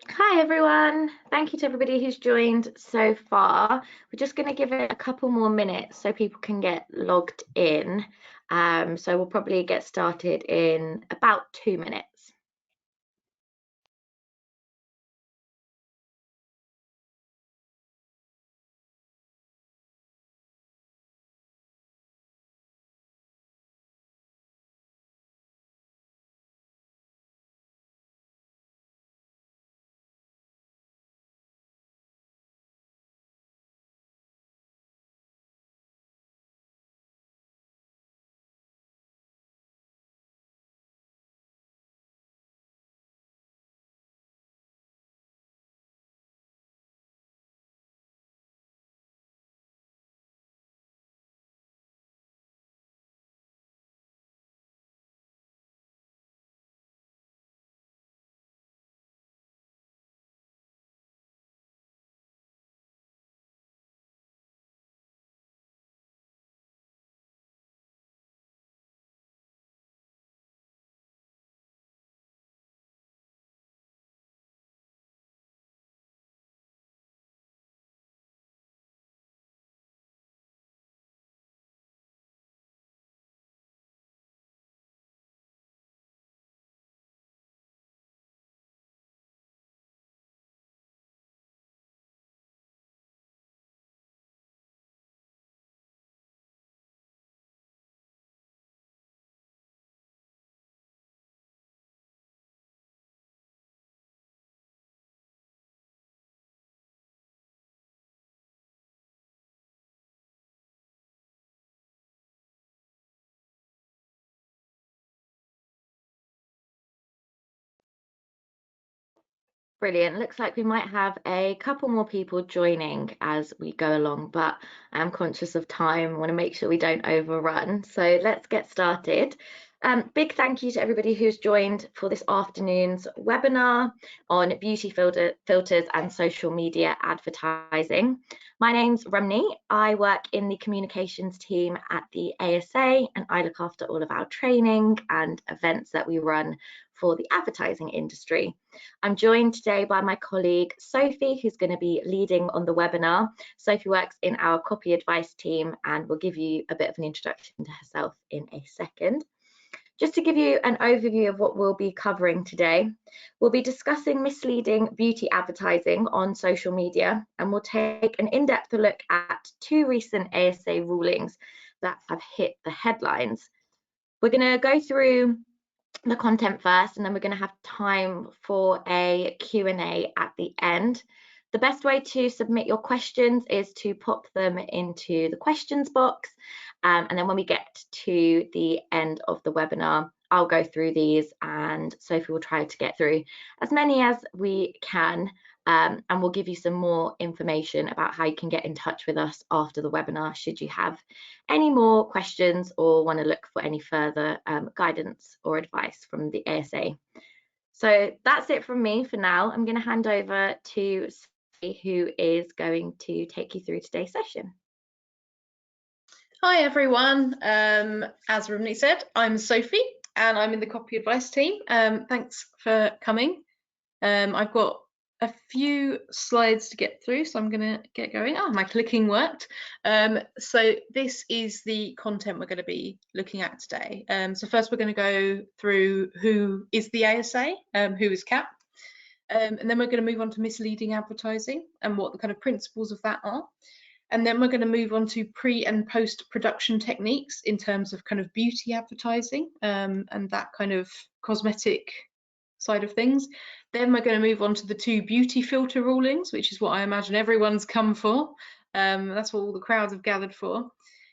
Hi everyone, thank you to everybody who's joined so far. We're just going to give it a couple more minutes so people can get logged in. So we'll probably get started in about 2 minutes. Brilliant. Looks like we might have a couple more people joining as we go along, but I'm conscious of time. I want to make sure we don't overrun. So let's get started. Big thank you to everybody who's joined for this afternoon's webinar on beauty filters and social media advertising. My name's Rumney. I work in the communications team at the ASA, and I look after all of our training and events that we run for the advertising industry. I'm joined today by my colleague Sophie, who's going to be leading on the webinar. Sophie works in our copy advice team and will give you a bit of an introduction to herself in a second. Just to give you an overview of what we'll be covering today, we'll be discussing misleading beauty advertising on social media, and we'll take an in-depth look at 2 recent ASA rulings that have hit the headlines. We're going to go through the content first, and then we're going to have time for a Q&A at the end. The best way to submit your questions is to pop them into the questions box, and then when we get to the end of the webinar, I'll go through these and Sophie will try to get through as many as we can, and we'll give you some more information about how you can get in touch with us after the webinar should you have any more questions or want to look for any further guidance or advice from the ASA. So that's it from me for now. I'm going to hand over to Sophie, who is going to take you through today's session. Hi everyone, as Rimmel said, I'm Sophie and I'm in the copy advice team. Thanks for coming. I've got a few slides to get through, so I'm going to get going. Oh, my clicking worked. So this is the content we're going to be looking at today. So first we're going to go through who is the ASA, who is CAP, and then we're going to move on to misleading advertising and what the kind of principles of that are. And then we're going to move on to pre and post production techniques in terms of kind of beauty advertising and that kind of cosmetic side of things. Then we're going to move on to the 2 beauty filter rulings, which is what I imagine everyone's come for. That's what all the crowds have gathered for.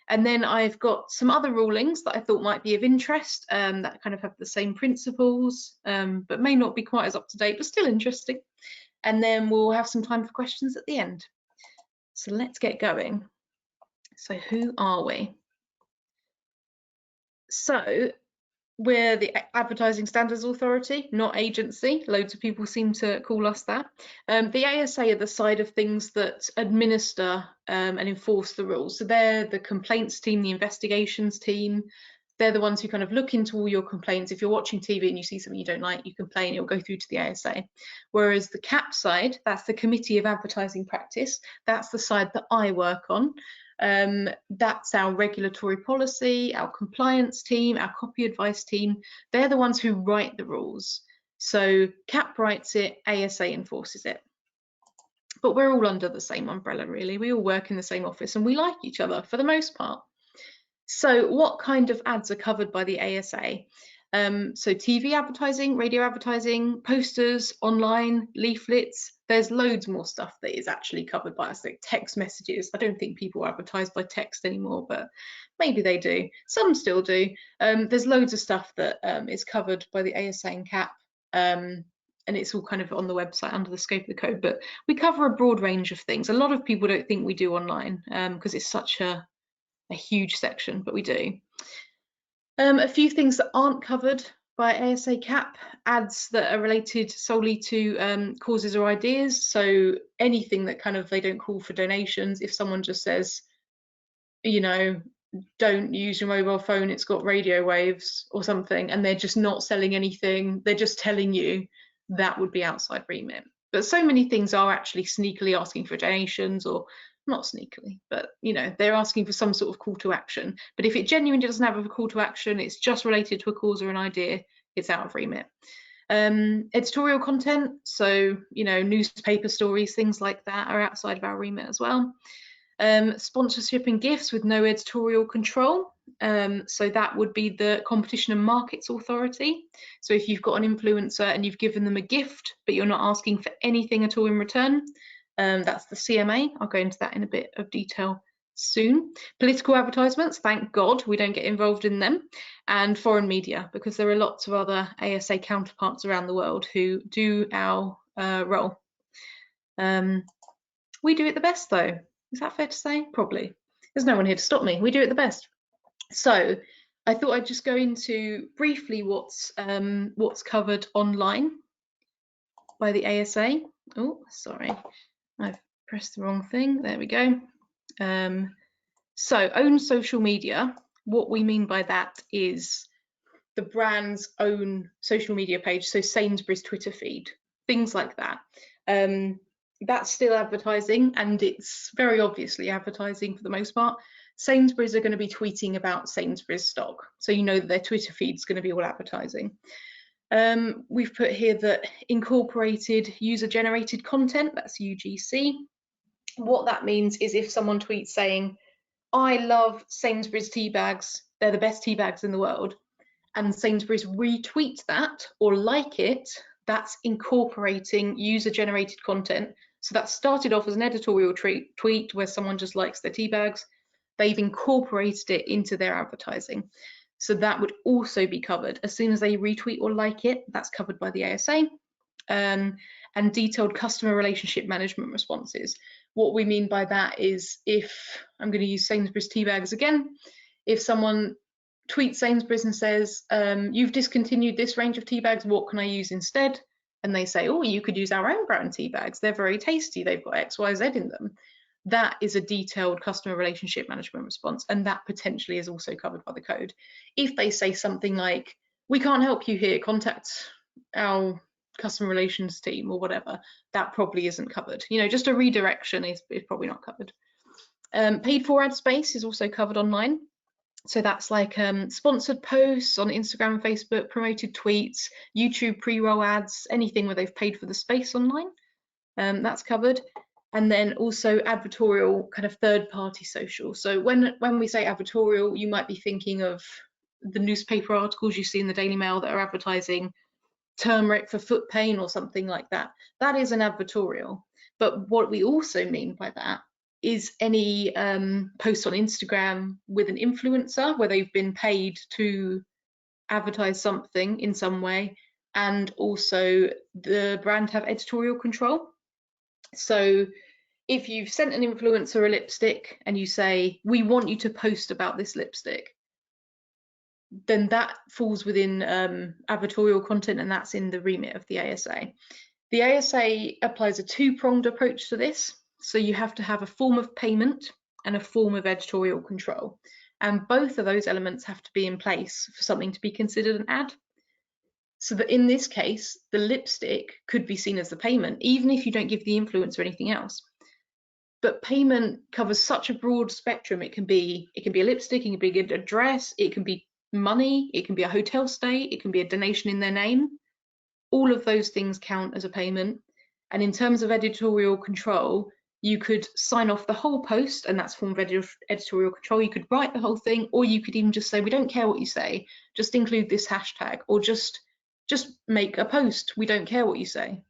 And then I've got some other rulings that I thought might be of interest that kind of have the same principles, but may not be quite as up to date, but still interesting. And then we'll have some time for questions at the end. So let's get going. So who are we? So we're the Advertising Standards Authority, not agency. Loads of people seem to call us that. The ASA are the side of things that administer and enforce the rules. So they're the complaints team, the investigations team, They're the ones who kind of look into all your complaints. If you're watching TV and you see something you don't like, you complain, it'll go through to the ASA. Whereas the CAP side, that's the Committee of Advertising Practice. That's the side that I work on. That's our regulatory policy, our compliance team, our copy advice team. They're the ones who write the rules. So CAP writes it, ASA enforces it. But we're all under the same umbrella, really. We all work in the same office and we like each other for the most part. So what kind of ads are covered by the ASA? So TV advertising, radio advertising, posters, online, leaflets. There's loads more stuff that is actually covered by us, like text messages. I don't think people advertise by text anymore, but maybe they do. Some still do. There's loads of stuff that is covered by the ASA and CAP. And it's all kind of on the website under the scope of the code, but we cover a broad range of things. A lot of people don't think we do online because it's such a huge section, but we do. A few things that aren't covered by ASA CAP: ads that are related solely to causes or ideas. So anything that kind of, they don't call for donations. If someone just says, you know, don't use your mobile phone, it's got radio waves or something, and they're just not selling anything, they're just telling you, that would be outside remit. But so many things are actually sneakily asking for donations, or not sneakily, but you know, they're asking for some sort of call to action. But if it genuinely doesn't have a call to action, it's just related to a cause or an idea, it's out of remit. Editorial content, so you know, newspaper stories, things like that, are outside of our remit as well. Sponsorship and gifts with no editorial control. So that would be the Competition and Markets Authority. So if you've got an influencer and you've given them a gift, but you're not asking for anything at all in return, that's the CMA. I'll go into that in a bit of detail soon. Political advertisements, thank God we don't get involved in them. And foreign media, because there are lots of other ASA counterparts around the world who do our role. We do it the best though. Is that fair to say? Probably. There's no one here to stop me. We do it the best. So I thought I'd just go into briefly what's covered online by the ASA. Oh, sorry, I've pressed the wrong thing. There we go. So own social media. What we mean by that is the brand's own social media page. So Sainsbury's Twitter feed, things like that. That's still advertising, and it's very obviously advertising for the most part. Sainsbury's are going to be tweeting about Sainsbury's stock, so you know that their Twitter feed is going to be all advertising. We've put here that incorporated user-generated content, that's UGC. What that means is if someone tweets saying, I love Sainsbury's tea bags, they're the best tea bags in the world, and Sainsbury's retweet that or like it, that's incorporating user-generated content. So that started off as an editorial tweet where someone just likes their tea bags. They've incorporated it into their advertising. So that would also be covered. As soon as they retweet or like it, that's covered by the ASA. And detailed customer relationship management responses. What we mean by that is, if I'm going to use Sainsbury's tea bags again, if someone tweets Sainsbury's and says, you've discontinued this range of tea bags, what can I use instead? And they say, oh, you could use our own brand tea bags, they're very tasty, they've got XYZ in them. That is a detailed customer relationship management response, and that potentially is also covered by the code. If they say something like, we can't help you here, contact our customer relations team or whatever, that probably isn't covered. You know, just a redirection is probably not covered. Paid for ad space is also covered online. So that's like sponsored posts on Instagram and Facebook, promoted tweets, YouTube pre-roll ads, anything where they've paid for the space online, that's covered. And then also advertorial, kind of third-party social. So when we say advertorial, you might be thinking of the newspaper articles you see in the Daily Mail that are advertising turmeric for foot pain or something like that. That is an advertorial. But what we also mean by that is any post on Instagram with an influencer where they've been paid to advertise something in some way, and also the brand have editorial control. So if you've sent an influencer a lipstick and you say, we want you to post about this lipstick, then that falls within advertorial content, and that's in the remit of the ASA. The ASA applies a two-pronged approach to this. So you have to have a form of payment and a form of editorial control. And both of those elements have to be in place for something to be considered an ad. So that in this case, the lipstick could be seen as the payment, even if you don't give the influence or anything else. But payment covers such a broad spectrum. It can be a lipstick, it can be a dress, it can be money, it can be a hotel stay, it can be a donation in their name. All of those things count as a payment. And in terms of editorial control, you could sign off the whole post, and that's a form of editorial control. You could write the whole thing, or you could even just say, we don't care what you say, just include this hashtag, or just make a post, we don't care what you say.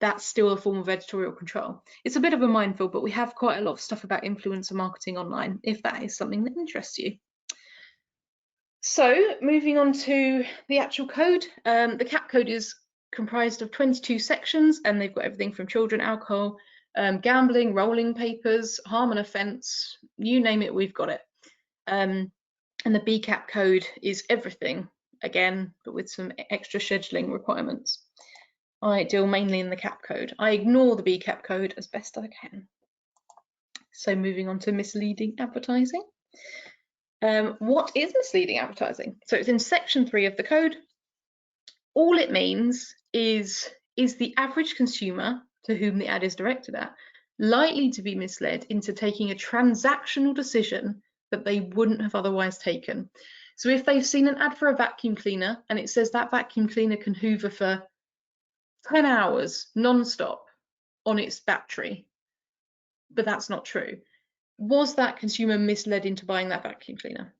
That's still a form of editorial control. It's a bit of a minefield, but we have quite a lot of stuff about influencer marketing online, if that is something that interests you. So moving on to the actual code, the CAP code is comprised of 22 sections, and they've got everything from children, alcohol, gambling, rolling papers, harm and offence, you name it, we've got it. And the BCAP code is everything, again, but with some extra scheduling requirements. I deal mainly in the CAP code. I ignore the BCAP code as best I can. So moving on to misleading advertising. What is misleading advertising? So it's in section 3 of the code. All it means is the average consumer to whom the ad is directed at likely to be misled into taking a transactional decision that they wouldn't have otherwise taken. So if they've seen an ad for a vacuum cleaner and it says that vacuum cleaner can hoover for 10 hours non-stop on its battery, but that's not true, was that consumer misled into buying that vacuum cleaner?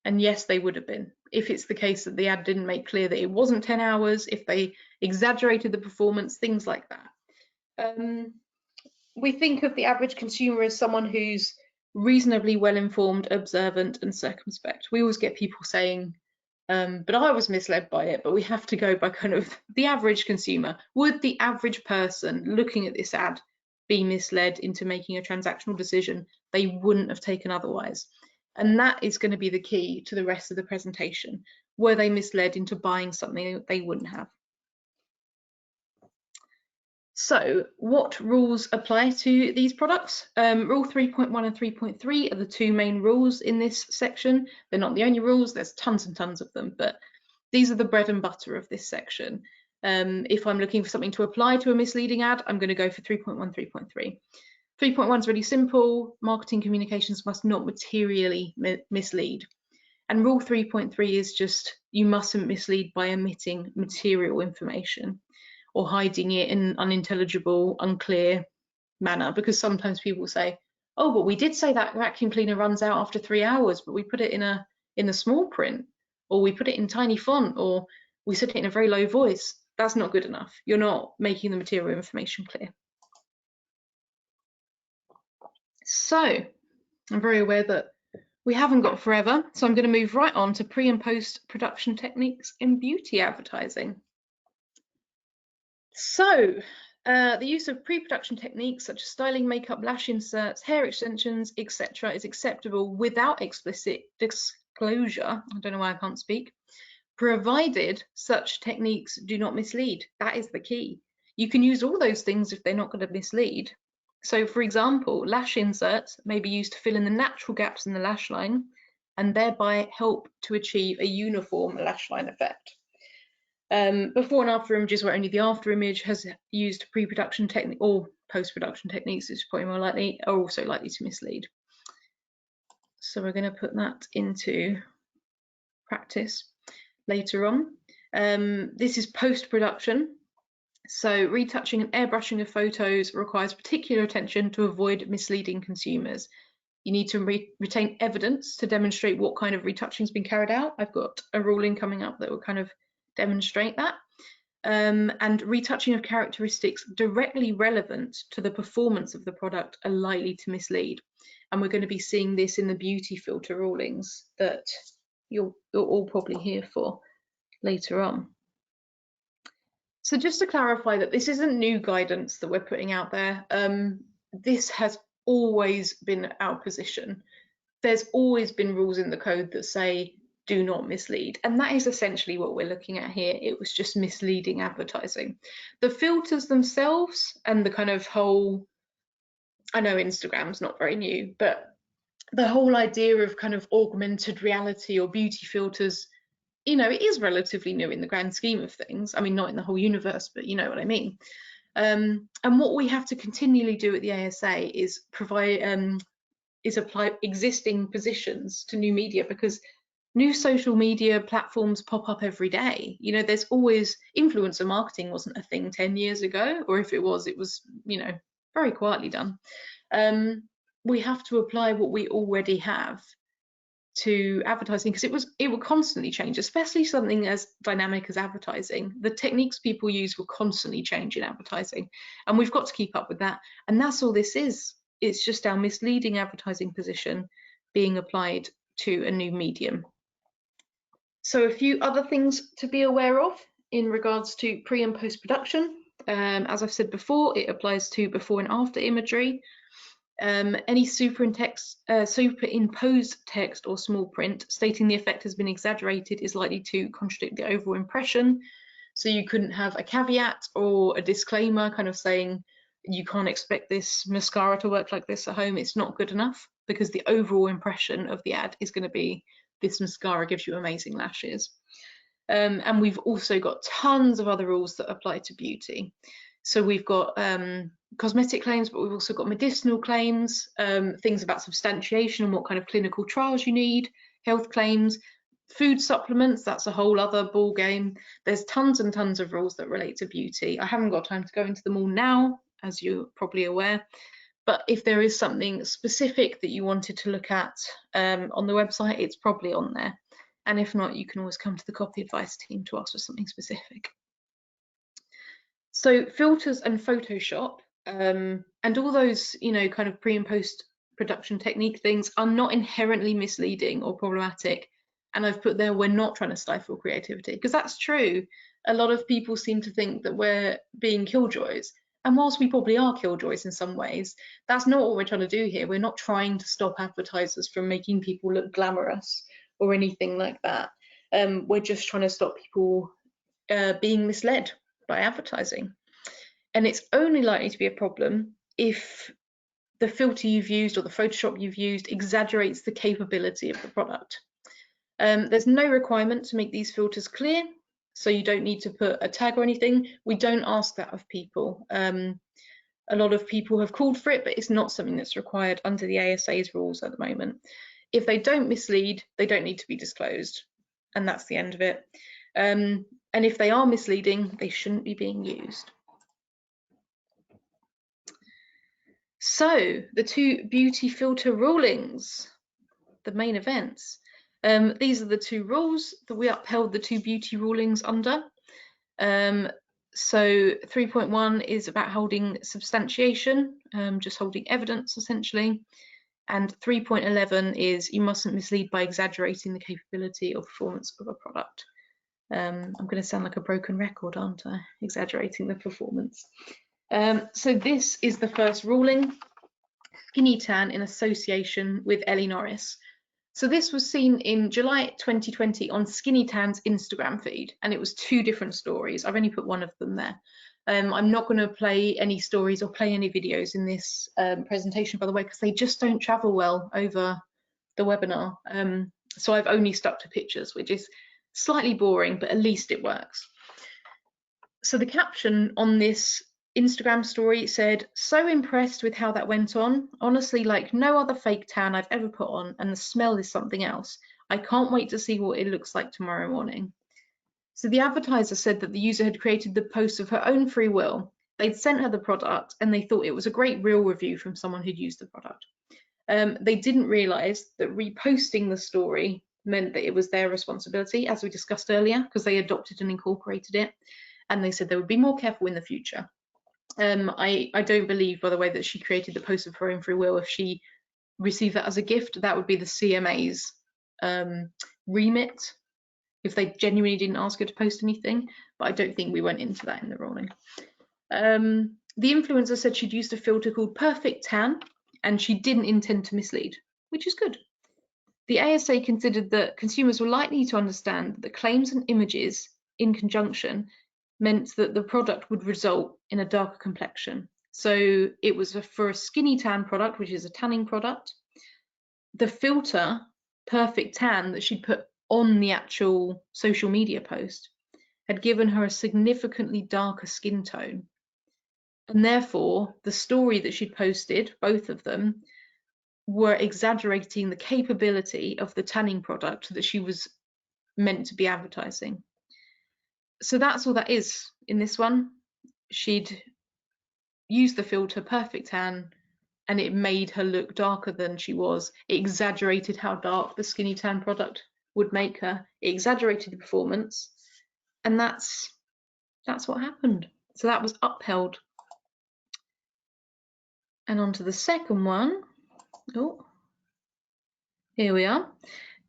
And yes, they would have been, if it's the case that the ad didn't make clear that it wasn't 10 hours, if they exaggerated the performance, things like that. We think of the average consumer as someone who's reasonably well informed, observant, and circumspect. We always get people saying, but I was misled by it, but we have to go by kind of the average consumer. Would the average person looking at this ad be misled into making a transactional decision they wouldn't have taken otherwise? And that is going to be the key to the rest of the presentation. Were they misled into buying something they wouldn't have? So what rules apply to these products? Rule 3.1 and 3.3 are the two main rules in this section. They're not the only rules, there's tons and tons of them, but these are the bread and butter of this section. If I'm looking for something to apply to a misleading ad, I'm going to go for 3.1, 3.3. 3.1 is really simple. Marketing communications must not materially mislead. And rule 3.3 is just, you mustn't mislead by omitting material information or hiding it in an unintelligible, unclear manner, because sometimes people say, oh, but we did say that vacuum cleaner runs out after 3 hours, but we put it in a small print, or we put it in tiny font, or we said it in a very low voice. That's not good enough. You're not making the material information clear. So I'm very aware that we haven't got forever, so I'm going to move right on to pre and post production techniques in beauty advertising. So the use of pre-production techniques such as styling, makeup, lash inserts, hair extensions, etc. is acceptable without explicit disclosure. I don't know why I can't speak. Provided such techniques do not mislead. That is the key. You can use all those things if they're not going to mislead. So for example, lash inserts may be used to fill in the natural gaps in the lash line and thereby help to achieve a uniform lash line effect. Before and after images where only the after image has used pre-production technique or post-production techniques, is probably more likely, are also likely to mislead. So we're going to put that into practice later on. This is post-production. So retouching and airbrushing of photos requires particular attention to avoid misleading consumers. You need to retain evidence to demonstrate what kind of retouching has been carried out. I've got a ruling coming up that will kind of demonstrate that. And retouching of characteristics directly relevant to the performance of the product are likely to mislead. And we're going to be seeing this in the beauty filter rulings that you'll all probably hear for later on. So just to clarify that this isn't new guidance that we're putting out there. This has always been our position. There's always been rules in the code that say do not mislead, and that is essentially what we're looking at here. It was just misleading advertising. The filters themselves and the kind of whole, I know Instagram's not very new, but the whole idea of kind of augmented reality or beauty filters, you know, it is relatively new in the grand scheme of things. I mean, not in the whole universe, but you know what I mean. And what we have to continually do at the ASA is apply existing positions to new media, because new social media platforms pop up every day. You know, there's always, influencer marketing wasn't a thing 10 years ago, or if it was, you know, very quietly done. We have to apply what we already have to advertising, because it will constantly change, especially something as dynamic as advertising. The techniques people use will constantly change in advertising, and we've got to keep up with that. And that's all this is. It's just our misleading advertising position being applied to a new medium. So a few other things to be aware of in regards to pre and post production. As I've said before, it applies to before and after imagery. Any superimposed text or small print stating the effect has been exaggerated is likely to contradict the overall impression. So you couldn't have a caveat or a disclaimer kind of saying you can't expect this mascara to work like this at home. It's not good enough, because the overall impression of the ad is going to be this mascara gives you amazing lashes. And we've also got tons of other rules that apply to beauty. So we've got cosmetic claims, but we've also got medicinal claims, things about substantiation and what kind of clinical trials you need, health claims, food supplements, that's a whole other ball game. There's tons and tons of rules that relate to beauty. I haven't got time to go into them all now, as you're probably aware, but if there is something specific that you wanted to look at on the website, it's probably on there. And if not, you can always come to the copy advice team to ask for something specific. So filters and Photoshop and all those, you know, kind of pre and post production technique things are not inherently misleading or problematic. And I've put there, we're not trying to stifle creativity, because that's true. A lot of people seem to think that we're being killjoys. And whilst we probably are killjoys in some ways, that's not what we're trying to do here. We're not trying to stop advertisers from making people look glamorous or anything like that. We're just trying to stop people being misled by advertising. And it's only likely to be a problem if the filter you've used or the Photoshop you've used exaggerates the capability of the product. There's no requirement to make these filters clear, so you don't need to put a tag or anything. We don't ask that of people. A lot of people have called for it, but it's not something that's required under the ASA's rules at the moment. If they don't mislead, they don't need to be disclosed, and that's the end of it. And if they are misleading, they shouldn't be being used. So the two beauty filter rulings, the main events. These are the two rules that we upheld the two beauty rulings under. So 3.1 is about holding substantiation, just holding evidence essentially. And 3.11 is you mustn't mislead by exaggerating the capability or performance of a product. I'm going to sound like a broken record, aren't I? Exaggerating the performance. So this is the first ruling, skinny tan in association with Elly Norris. So this was seen in July 2020 on Skinny Tan's Instagram feed, and it was two different stories. I've only put one of them there. I'm not going to play any stories or play any videos in this presentation, by the way, because they just don't travel well over the webinar. So I've only stuck to pictures, which is slightly boring, but at least it works. So the caption on this Instagram story said, "So impressed with how that went on. Honestly, like no other fake tan I've ever put on, and the smell is something else. I can't wait to see what it looks like tomorrow morning." So the advertiser said that the user had created the post of her own free will. They'd sent her the product and they thought it was a great real review from someone who'd used the product. They didn't realise that reposting the story meant that it was their responsibility, as we discussed earlier, because they adopted and incorporated it. And they said they would be more careful in the future. I don't believe, by the way, that she created the post of her own free will. If she received that as a gift, that would be the CMA's remit, if they genuinely didn't ask her to post anything. But I don't think we went into that in the ruling. The influencer said she'd used a filter called Perfect Tan, and she didn't intend to mislead, which is good. The ASA considered that consumers were likely to understand that the claims and images in conjunction meant that the product would result in a darker complexion. So it was for a skinny tan product, which is a tanning product. the filter Perfect Tan that she'd put on the actual social media post had given her a significantly darker skin tone. And therefore, the story that she'd posted, both of them, were exaggerating the capability of the tanning product that she was meant to be advertising. So that's all that is in this one. She'd used the filter Perfect Tan and it made her look darker than she was. It exaggerated how dark the Skinny Tan product would make her. It exaggerated the performance, and that's what happened. So that was upheld. And on to the second one. Oh, here we are.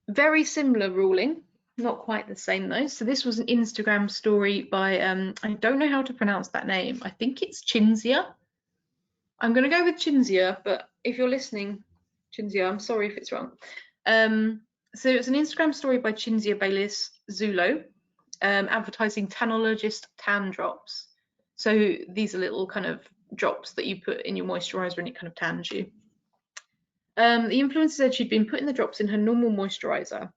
Very similar ruling, not quite the same though. So this was an Instagram story by, I don't know how to pronounce that name. I think it's Chinzia. I'm going to go with Chinzia, but if you're listening, Chinzia, I'm sorry if it's wrong. So it's an Instagram story by Chinzia Baylis Zulo, advertising Tanologist tan drops. So these are little kind of drops that you put in your moisturizer and it kind of tans you. The influencer said she'd been putting the drops in her normal moisturizer,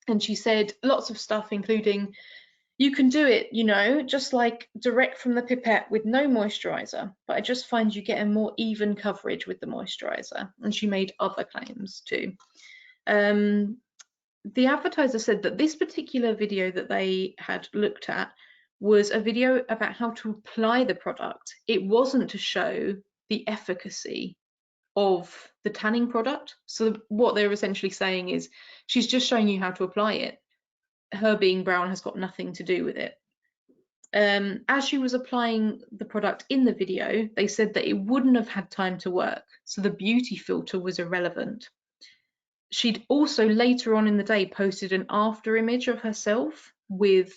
and she said lots of stuff, including, you can do it, you know, just like direct from the pipette with no moisturizer, but I just find you get a more even coverage with the moisturizer. And she made other claims too. The advertiser said that this particular video that they had looked at was a video about how to apply the product. It wasn't to show the efficacy of the tanning product. So what they're essentially saying is she's just showing you how to apply it. Her being brown has got nothing to do with it. As she was applying the product in the video, they said that it wouldn't have had time to work, so the beauty filter was irrelevant. She'd also later on in the day posted an after image of herself with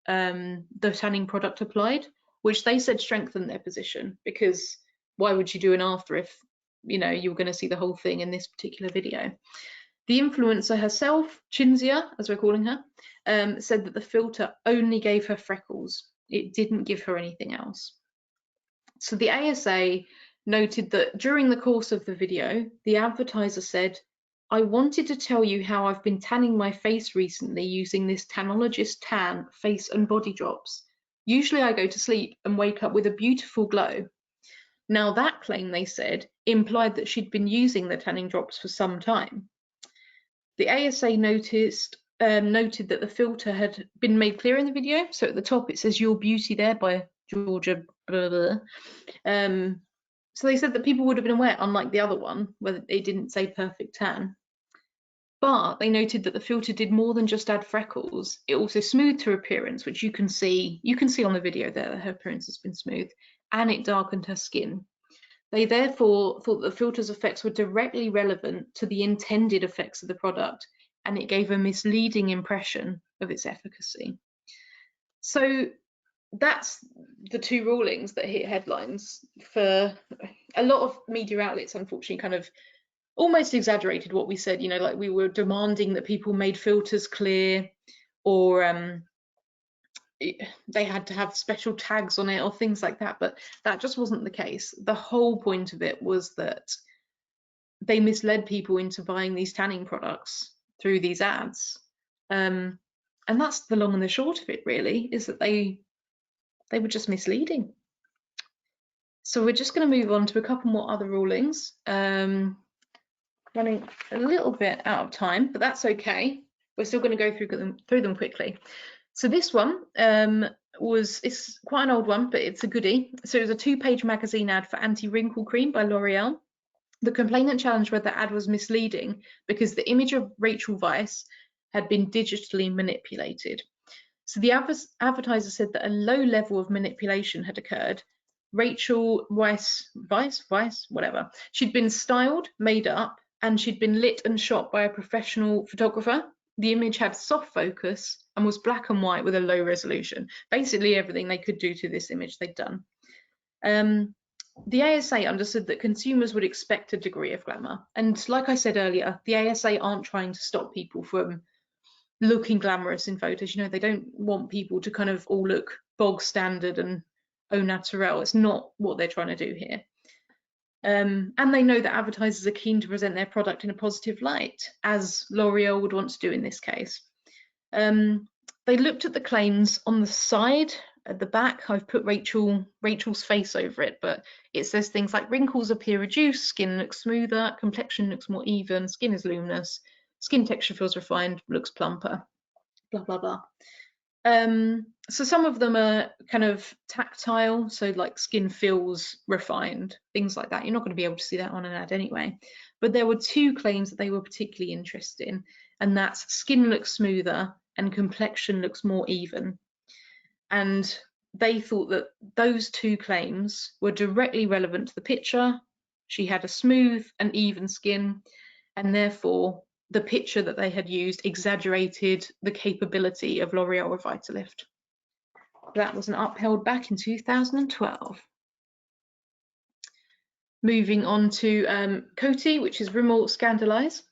the tanning product applied, which they said strengthened their position, because why would you do an after if, you know, you were going to see the whole thing in this particular video. The influencer herself, Chinzia, as we're calling her, said that the filter only gave her freckles. It didn't give her anything else. So the ASA noted that during the course of the video, the advertiser said, I wanted to tell you how I've been tanning my face recently using this Tanologist Tan face and body drops. Usually I go to sleep and wake up with a beautiful glow. Now that claim, they said, implied that she'd been using the tanning drops for some time. The ASA noted that the filter had been made clear in the video. So at the top it says Your Beauty there by Georgia blah, blah. So they said that people would have been aware, unlike the other one where it didn't say Perfect Tan. But they noted that the filter did more than just add freckles. It also smoothed her appearance, which you can see on the video there that her appearance has been smooth, and it darkened her skin. They therefore thought that the filter's effects were directly relevant to the intended effects of the product, and it gave a misleading impression of its efficacy. So that's the two rulings that hit headlines. For a lot of media outlets, unfortunately, kind of almost exaggerated what we said, you know, like we were demanding that people made filters clear, or they had to have special tags on it or things like that, but that just wasn't the case. The whole point of it was that they misled people into buying these tanning products through these ads, and that's the long and the short of it, really, is that they were just misleading. So we're just going to move on to a couple more other rulings. Running a little bit out of time, but that's okay. We're still going to go through them quickly. So this one it's quite an old one, but it's a goodie. So it was a 2-page magazine ad for anti-wrinkle cream by L'Oreal. The complainant challenged whether the ad was misleading because the image of Rachel Weisz had been digitally manipulated. So the advertiser said that a low level of manipulation had occurred. Rachel Weisz, whatever. She'd been styled, made up, and she'd been lit and shot by a professional photographer. The image had soft focus and was black and white with a low resolution. Basically everything they could do to this image they'd done. The ASA understood that consumers would expect a degree of glamour. And like I said earlier, the ASA aren't trying to stop people from looking glamorous in photos. You know, they don't want people to kind of all look bog standard and au naturel. It's not what they're trying to do here. And they know that advertisers are keen to present their product in a positive light, as L'Oreal would want to do in this case. They looked at the claims on the side at the back. I've put Rachel's face over it, but it says things like wrinkles appear reduced, skin looks smoother, complexion looks more even, skin is luminous, skin texture feels refined, looks plumper, blah, blah, blah. So some of them are kind of tactile, so like skin feels refined, things like that. You're not going to be able to see that on an ad anyway. But there were two claims that they were particularly interested in, and that's skin looks smoother and complexion looks more even. And they thought that those two claims were directly relevant to the picture. She had a smooth and even skin, and therefore the picture that they had used exaggerated the capability of L'Oreal Revitalift. That was an Upheld back in 2012. Moving on to Coty, which is Rimmel Scandalise.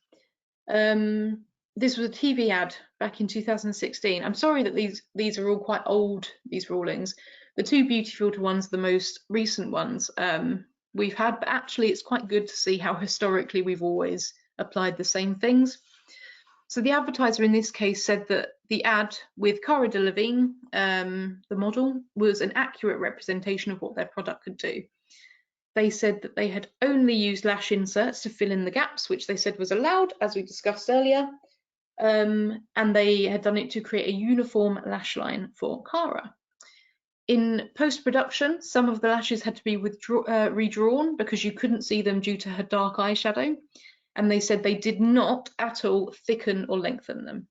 This was a TV ad back in 2016. I'm sorry that these are all quite old, these rulings. The two beauty filter ones are the most recent ones we've had, but actually it's quite good to see how historically we've always applied the same things. So the advertiser in this case said that the ad with Cara Delevingne, the model, was an accurate representation of what their product could do. They said that they had only used lash inserts to fill in the gaps, which they said was allowed, as we discussed earlier, and they had done it to create a uniform lash line for Cara. In post-production, some of the lashes had to be redrawn because you couldn't see them due to her dark eyeshadow, and they said they did not at all thicken or lengthen them.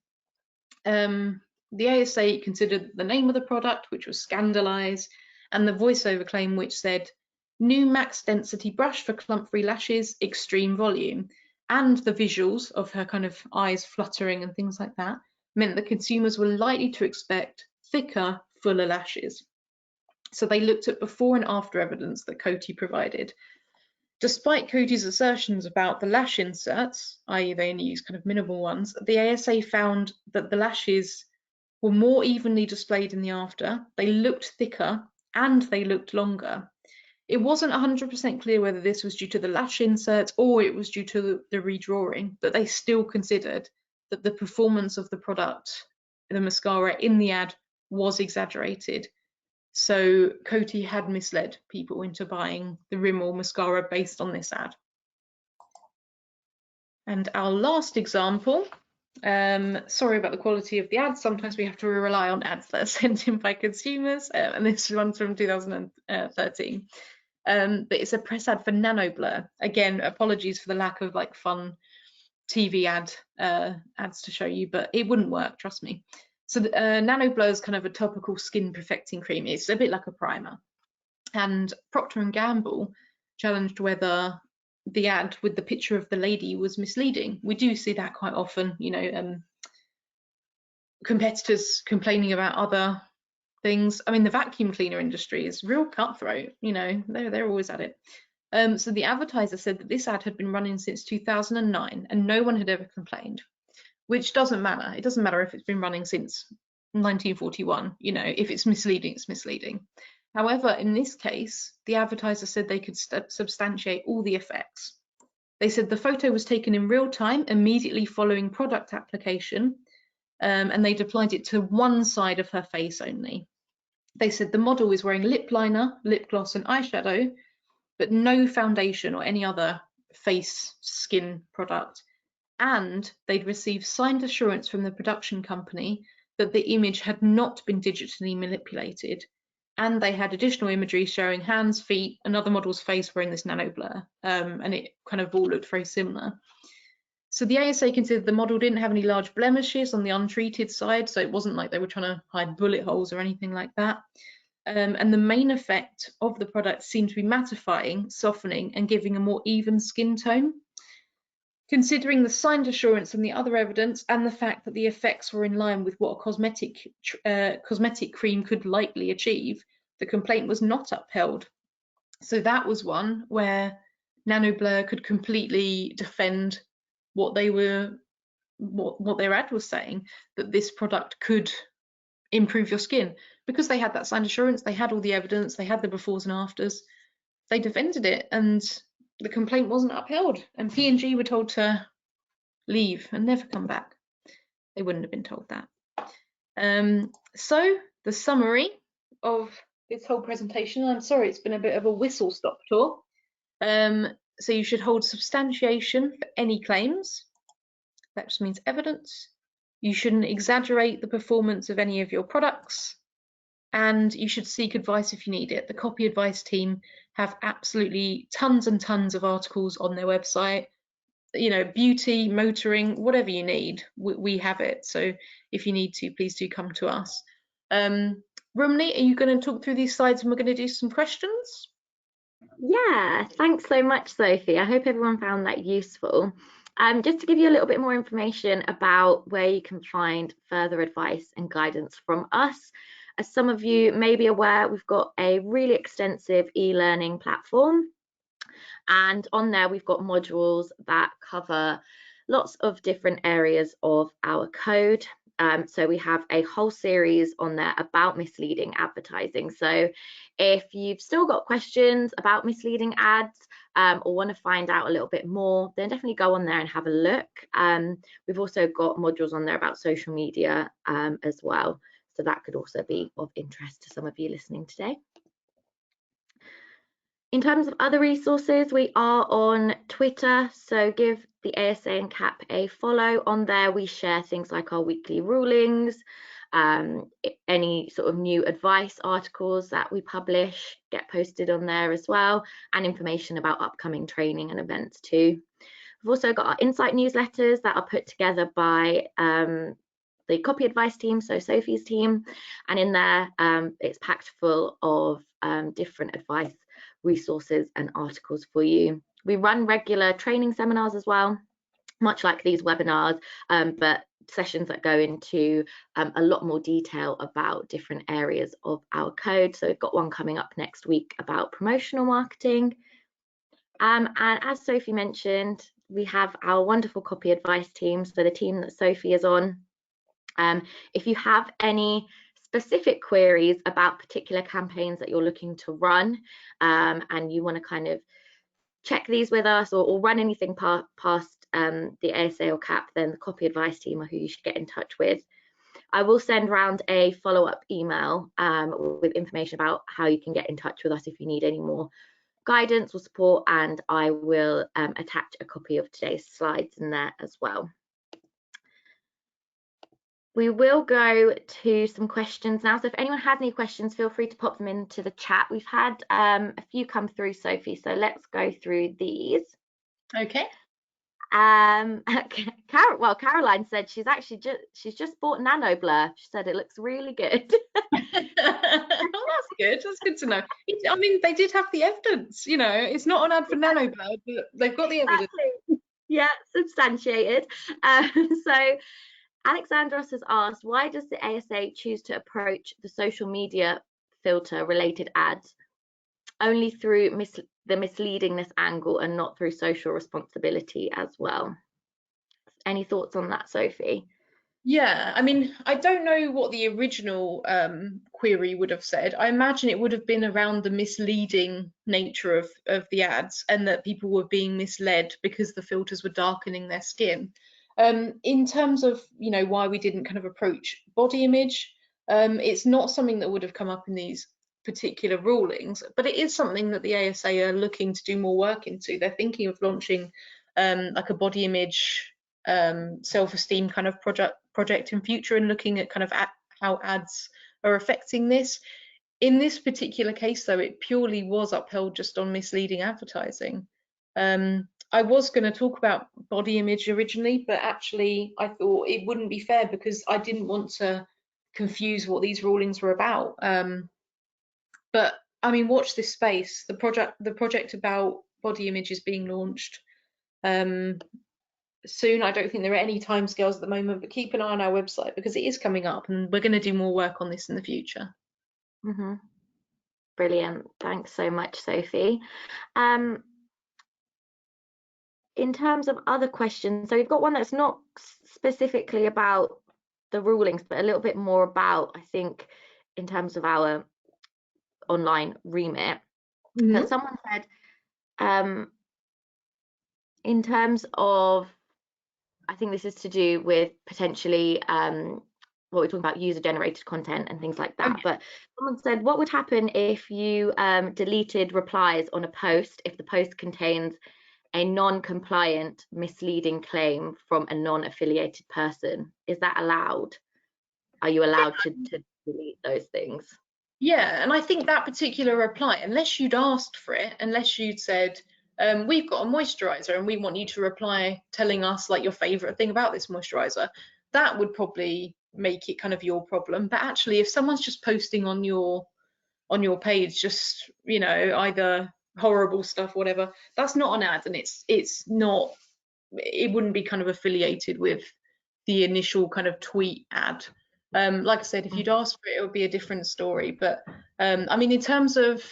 The ASA considered the name of the product, which was Scandalise, and the voiceover claim, which said, new max density brush for clump-free lashes, extreme volume, and the visuals of her kind of eyes fluttering and things like that meant that consumers were likely to expect thicker, fuller lashes. So they looked at before and after evidence that Coty provided. Despite Coty's assertions about the lash inserts, i.e. they only use kind of minimal ones, the ASA found that the lashes were more evenly displayed in the after, they looked thicker, and they looked longer. It wasn't 100% clear whether this was due to the lash inserts or it was due to the redrawing, but they still considered that the performance of the product, the mascara in the ad, was exaggerated. So Coty had misled people into buying the Rimmel mascara based on this ad. And our last example, sorry about the quality of the ads, sometimes we have to rely on ads that are sent in by consumers, and this one's from 2013. But it's a press ad for Nanoblur. Again, apologies for the lack of like fun TV ads to show you, but it wouldn't work, trust me. So Nanoblur is kind of a topical skin perfecting cream. It's a bit like a primer. And Procter & Gamble challenged whether the ad with the picture of the lady was misleading. We do see that quite often, you know, competitors complaining about other things. I mean, the vacuum cleaner industry is real cutthroat, you know, they're always at it. So the advertiser said that this ad had been running since 2009 and no one had ever complained, which doesn't matter. It doesn't matter if it's been running since 1941, you know, if it's misleading, it's misleading. However, in this case, the advertiser said they could substantiate all the effects. They said the photo was taken in real time, immediately following product application, and they applied it to one side of her face only. They said the model is wearing lip liner, lip gloss and eyeshadow, but no foundation or any other face skin product. And they'd received signed assurance from the production company that the image had not been digitally manipulated. And they had additional imagery showing hands, feet, another model's face wearing this Nanoblur, and it kind of all looked very similar. So the ASA considered the model didn't have any large blemishes on the untreated side, so it wasn't like they were trying to hide bullet holes or anything like that. And the main effect of the product seemed to be mattifying, softening, and giving a more even skin tone. Considering the signed assurance and the other evidence, and the fact that the effects were in line with what a cosmetic cream could likely achieve, the complaint was not upheld. So that was one where Nanoblur could completely defend what they were, what their ad was saying, that this product could improve your skin, because they had that signed assurance, they had all the evidence, they had the befores and afters, they defended it, and the complaint wasn't upheld, and P&G were told to leave and never come back. They wouldn't have been told that. So the summary of this whole presentation, I'm sorry, it's been a bit of a whistle-stop tour. So you should hold substantiation for any claims. That just means evidence. You shouldn't exaggerate the performance of any of your products, and you should seek advice if you need it. The copy advice team have absolutely tons and tons of articles on their website. You know, beauty, motoring, whatever you need, we have it. So if you need to, please do come to us. Rumney, are you going to talk through these slides and we're going to do some questions? Yeah, thanks so much, Sophie. I hope everyone found that useful. Just to give you a little bit more information about where you can find further advice and guidance from us. As some of you may be aware, we've got a really extensive e-learning platform, and on there we've got modules that cover lots of different areas of our code. So we have a whole series on there about misleading advertising. So if you've still got questions about misleading ads, or want to find out a little bit more, then definitely go on there and have a look. We've also got modules on there about social media as well. So that could also be of interest to some of you listening today. In terms of other resources, we are on Twitter, so give the ASA and CAP a follow. On there, we share things like our weekly rulings, any sort of new advice articles that we publish get posted on there as well, and information about upcoming training and events too. We've also got our insight newsletters that are put together by the copy advice team, so Sophie's team, and in there it's packed full of different advice resources and articles for you. We run regular training seminars as well, much like these webinars, but sessions that go into a lot more detail about different areas of our code. So we've got one coming up next week about promotional marketing. And as Sophie mentioned, we have our wonderful copy advice team, so the team that Sophie is on. If you have any specific queries about particular campaigns that you're looking to run, and you want to kind of check these with us, or run anything past the ASA or CAP, then the copy advice team are who you should get in touch with. I will send around a follow-up email with information about how you can get in touch with us if you need any more guidance or support, and I will attach a copy of today's slides in there as well. We will go to some questions now, so if anyone has any questions, feel free to pop them into the chat. We've had a few come through, Sophie, so let's go through these. Okay. Caroline said she's just bought Nano Blur. She said it looks really good. Oh, that's good. That's good to know. I mean, they did have the evidence. You know, it's not an ad for Nano Blur, but they've got the evidence. Yeah, substantiated. So Alexandros has asked, why does the ASA choose to approach the social media filter related ads only through the misleadingness angle and not through social responsibility as well? Any thoughts on that, Sophie? Yeah, I mean, I don't know what the original query would have said. I imagine it would have been around the misleading nature of the ads, and that people were being misled because the filters were darkening their skin. In terms of, you know, why we didn't kind of approach body image, it's not something that would have come up in these particular rulings, but it is something that the ASA are looking to do more work into. They're thinking of launching like a body image self-esteem kind of project in future, and looking at kind of how ads are affecting this. In this particular case, though, it purely was upheld just on misleading advertising. I was going to talk about body image originally, but actually I thought it wouldn't be fair because I didn't want to confuse what these rulings were about. But I mean, watch this space. The project about body image is being launched soon. I don't think there are any timescales at the moment, but keep an eye on our website because it is coming up, and we're going to do more work on this in the future. Brilliant. Thanks so much, Sophie. In terms of other questions, so we've got one that's not specifically about the rulings, but a little bit more about, I think, in terms of our online remit. But someone said, in terms of, I think this is to do with potentially what we're talking about, user generated content and things like that. Okay. But someone said, what would happen if you deleted replies on a post if the post contains a non-compliant, misleading claim from a non-affiliated person? Is that allowed? Are you allowed to delete those things? Yeah, and I think that particular reply, unless you'd asked for it, unless you'd said, we've got a moisturizer and we want you to reply telling us like your favorite thing about this moisturizer, that would probably make it kind of your problem. But actually, if someone's just posting on your page, just, you know, either horrible stuff, whatever, that's not an ad, and it's not, it wouldn't be kind of affiliated with the initial kind of tweet ad. Like I said, if you'd asked for it, it would be a different story. But I mean, in terms of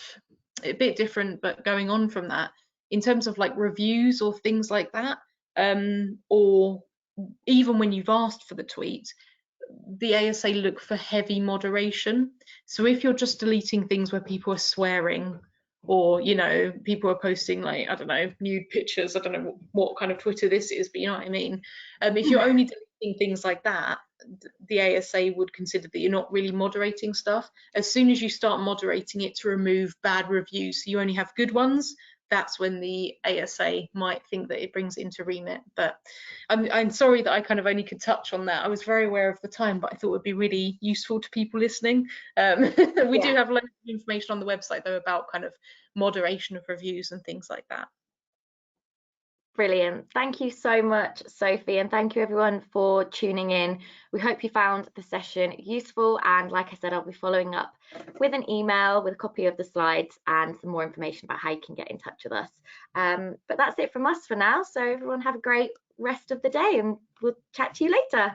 a bit different, but going on from that, in terms of like reviews or things like that, or even when you've asked for the tweet, the ASA look for heavy moderation. So if you're just deleting things where people are swearing, or, you know, people are posting like, I don't know, nude pictures, I don't know what kind of Twitter this is, but you know what I mean. If you're only deleting things like that, the ASA would consider that you're not really moderating stuff. As soon as you start moderating it to remove bad reviews, so you only have good ones, that's when the ASA might think that it brings it into remit. But I'm sorry that I kind of only could touch on that. I was very aware of the time, but I thought it would be really useful to people listening. We do have loads of information on the website though about kind of moderation of reviews and things like that. Brilliant. Thank you so much, Sophie, and thank you everyone for tuning in. We hope you found the session useful, and like I said, I'll be following up with an email with a copy of the slides and some more information about how you can get in touch with us. But that's it from us for now, so everyone have a great rest of the day and we'll chat to you later.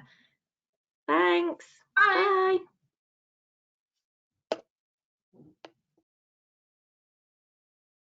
Thanks. Bye. Bye.